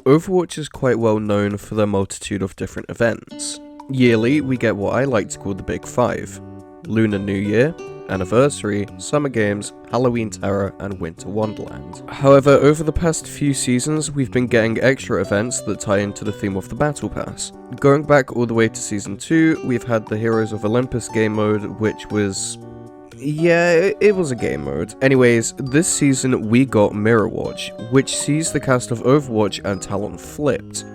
Overwatch is quite well known for their multitude of different events. Yearly, we get what I like to call the Big Five: Lunar New Year, Anniversary, Summer Games, Halloween Terror, and Winter Wonderland. However, over the past few seasons, we've been getting extra events that tie into the theme of the Battle Pass. Going back all the way to Season 2, we've had the Heroes of Olympus game mode, which was... yeah, it was a game mode. Anyways, this season we got Mirrorwatch, which sees the cast of Overwatch and Talon flipped.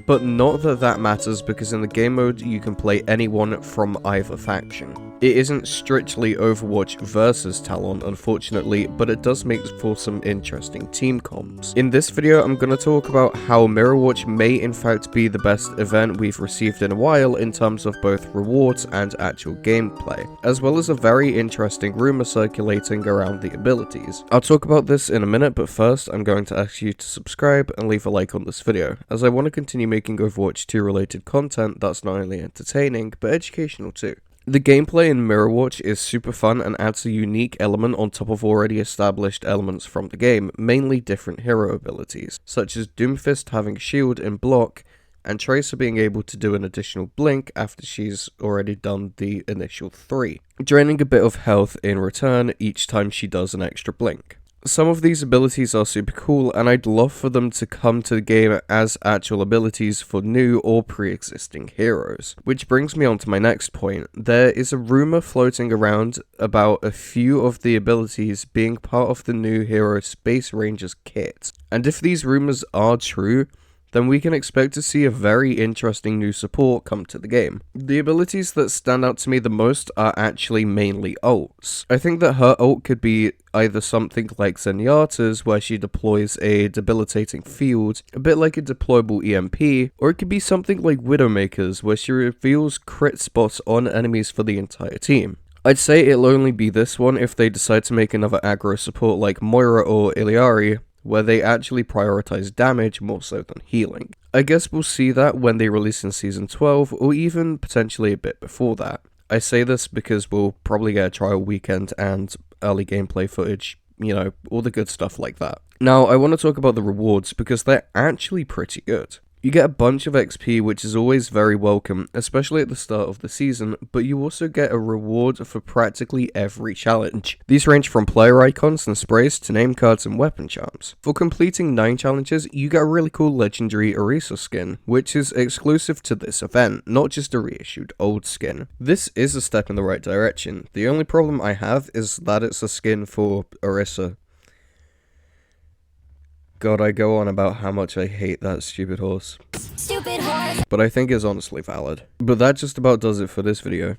But not that that matters, because in the game mode you can play anyone from either faction. It isn't strictly Overwatch versus Talon, unfortunately, but it does make for some interesting team comps. In this video, I'm going to talk about how Mirrorwatch may in fact be the best event we've received in a while in terms of both rewards and actual gameplay, as well as a very interesting rumor circulating around the abilities. I'll talk about this in a minute, but first I'm going to ask you to subscribe and leave a like on this video, as I want to continue making Overwatch 2 related content that's not only entertaining, but educational too. The gameplay in Mirrorwatch is super fun and adds a unique element on top of already established elements from the game, mainly different hero abilities, such as Doomfist having shield and block, and Tracer being able to do an additional blink after she's already done the initial 3, draining a bit of health in return each time she does an extra blink. Some of these abilities are super cool, and I'd love for them to come to the game as actual abilities for new or pre-existing heroes. Which brings me on to my next point. There is a rumor floating around about a few of the abilities being part of the new hero Space Rangers kit. And if these rumors are true, then we can expect to see a very interesting new support come to the game. The abilities that stand out to me the most are actually mainly ults. I think that her ult could be either something like Zenyatta's, where she deploys a debilitating field, a bit like a deployable EMP, or it could be something like Widowmaker's, where she reveals crit spots on enemies for the entire team. I'd say it'll only be this one if they decide to make another aggro support like Moira or Iliari, where they actually prioritize damage more so than healing. I guess we'll see that when they release in Season 12, or even potentially a bit before that. I say this because we'll probably get a trial weekend and early gameplay footage, you know, all the good stuff like that. Now, I want to talk about the rewards because they're actually pretty good. You get a bunch of XP, which is always very welcome, especially at the start of the season, but you also get a reward for practically every challenge. These range from player icons and sprays to name cards and weapon charms. For completing 9 challenges, you get a really cool legendary Orisa skin, which is exclusive to this event, not just a reissued old skin. This is a step in the right direction. The only problem I have is that it's a skin for Orisa. God, I go on about how much I hate that stupid horse. Stupid horse! But I think it's honestly valid. But that just about does it for this video.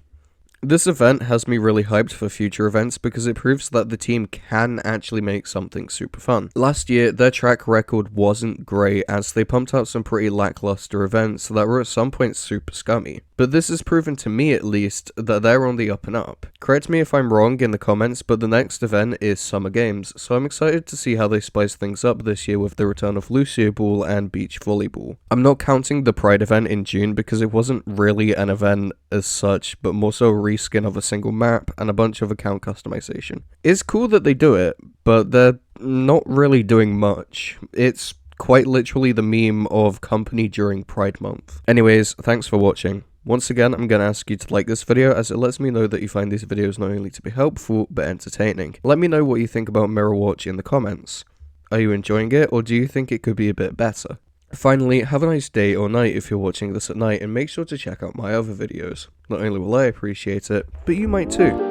This event has me really hyped for future events because it proves that the team can actually make something super fun. Last year, their track record wasn't great as they pumped out some pretty lackluster events that were at some point super scummy. But this has proven to me at least that they're on the up and up. Correct me if I'm wrong in the comments, but the next event is Summer Games, so I'm excited to see how they spice things up this year with the return of Lucio Ball and Beach Volleyball. I'm not counting the Pride event in June because it wasn't really an event as such, but more so a reskin of a single map and a bunch of account customization. It's cool that they do it, but they're not really doing much. It's quite literally the meme of company during Pride Month. Anyways, thanks for watching. Once again, I'm going to ask you to like this video as it lets me know that you find these videos not only to be helpful, but entertaining. Let me know what you think about Mirrorwatch in the comments. Are you enjoying it, or do you think it could be a bit better? Finally, have a nice day or night if you're watching this at night, and make sure to check out my other videos. Not only will I appreciate it, but you might too.